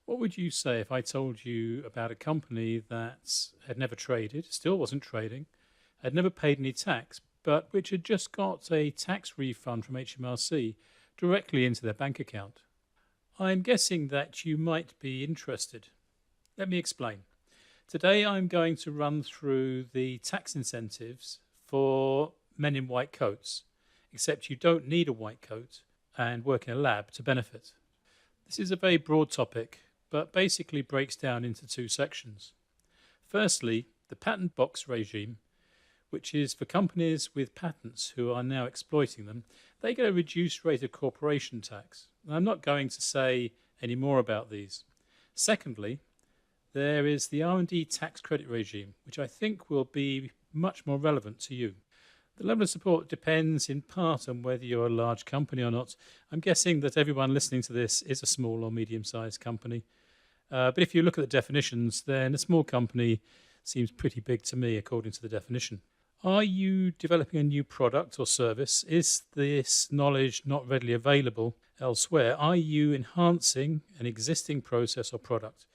What would you say if I told you about a company that had never traded, still wasn't trading, had never paid any tax, but which had just got a tax refund from HMRC directly into their bank account? I'm guessing that you might be interested. Let me explain. Today I'm going to run through the tax incentives for men in white coats, except you don't need a white coat and work in a lab to benefit. This is a very broad topic, but basically breaks down into two sections. Firstly, the patent box regime, which is for companies with patents who are now exploiting them. They get a reduced rate of corporation tax. And I'm not going to say any more about these. Secondly, there is the R&D tax credit regime, which I think will be much more relevant to you. The level of support depends in part on whether you're a large company or not. I'm guessing that everyone listening to this is a small or medium-sized company. But if you look at the definitions, then a small company seems pretty big to me according to the definition. Are you developing a new product or service? Is this knowledge not readily available elsewhere? Are you enhancing an existing process or product?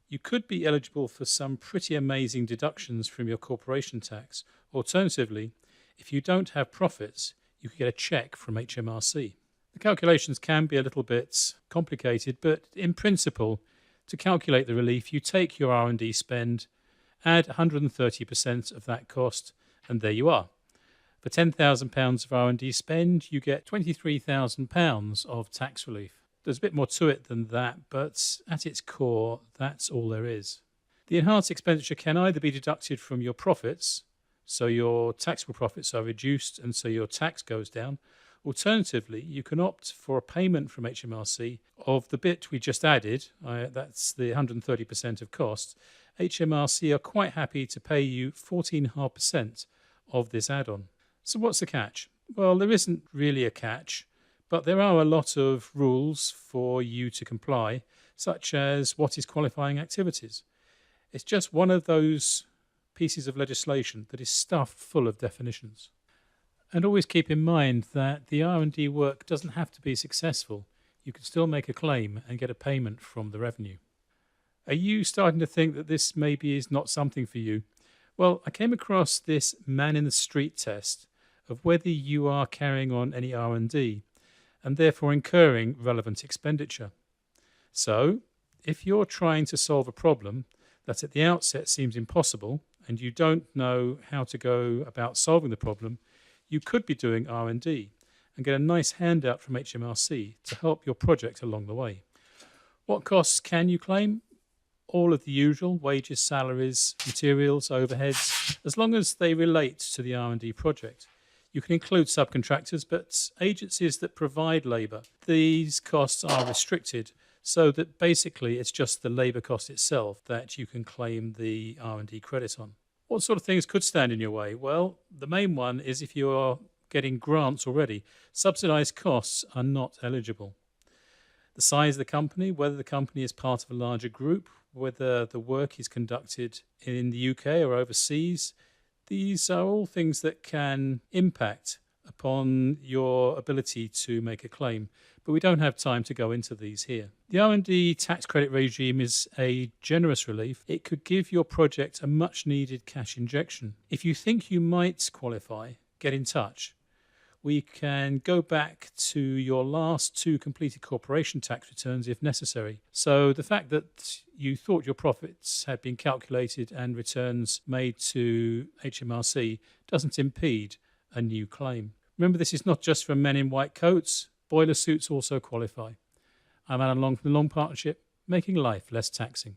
You could be eligible for some pretty amazing deductions from your corporation tax. Alternatively, if you don't have profits, you could get a check from HMRC. The calculations can be a little bit complicated, but in principle, to calculate the relief, you take your R&D spend, add 130% of that cost, and there you are. For £10,000 of R&D spend, you get £23,000 of tax relief. There's a bit more to it than that, but at its core, that's all there is. The enhanced expenditure can either be deducted from your profits, so your taxable profits are reduced and so your tax goes down. Alternatively, you can opt for a payment from HMRC of the bit we just added, that's the 130% of cost. HMRC are quite happy to pay you 14.5% of this add-on. So what's the catch? Well, there isn't really a catch, but there are a lot of rules for you to comply, such as what is qualifying activities. It's just one of those pieces of legislation that is stuffed full of definitions. And always keep in mind that the R&D work doesn't have to be successful. You can still make a claim and get a payment from the revenue. Are you starting to think that this maybe is not something for you? Well, I came across this man in the street test of whether you are carrying on any R&D and therefore incurring relevant expenditure. So, if you're trying to solve a problem that at the outset seems impossible and you don't know how to go about solving the problem, you could be doing R&D and get a nice handout from HMRC to help your project along the way. What costs can you claim? All of the usual: wages, salaries, materials, overheads, as long as they relate to the R&D project. You can include subcontractors, but agencies that provide labour, these costs are restricted so that basically it's just the labour cost itself that you can claim the R&D credit on. What sort of things could stand in your way? Well, the main one is if you are getting grants already, subsidised costs are not eligible. The size of the company, whether the company is part of a larger group, whether the work is conducted in the UK or overseas, these are all things that can impact upon your ability to make a claim, but we don't have time to go into these here. The R&D tax credit regime is a generous relief. It could give your project a much needed cash injection. If you think you might qualify, get in touch. We can go back to your last two completed corporation tax returns if necessary. So the fact that you thought your profits had been calculated and returns made to HMRC doesn't impede a new claim. Remember, this is not just for men in white coats. Boiler suits also qualify. I'm Alan Long from the Long Partnership, making life less taxing.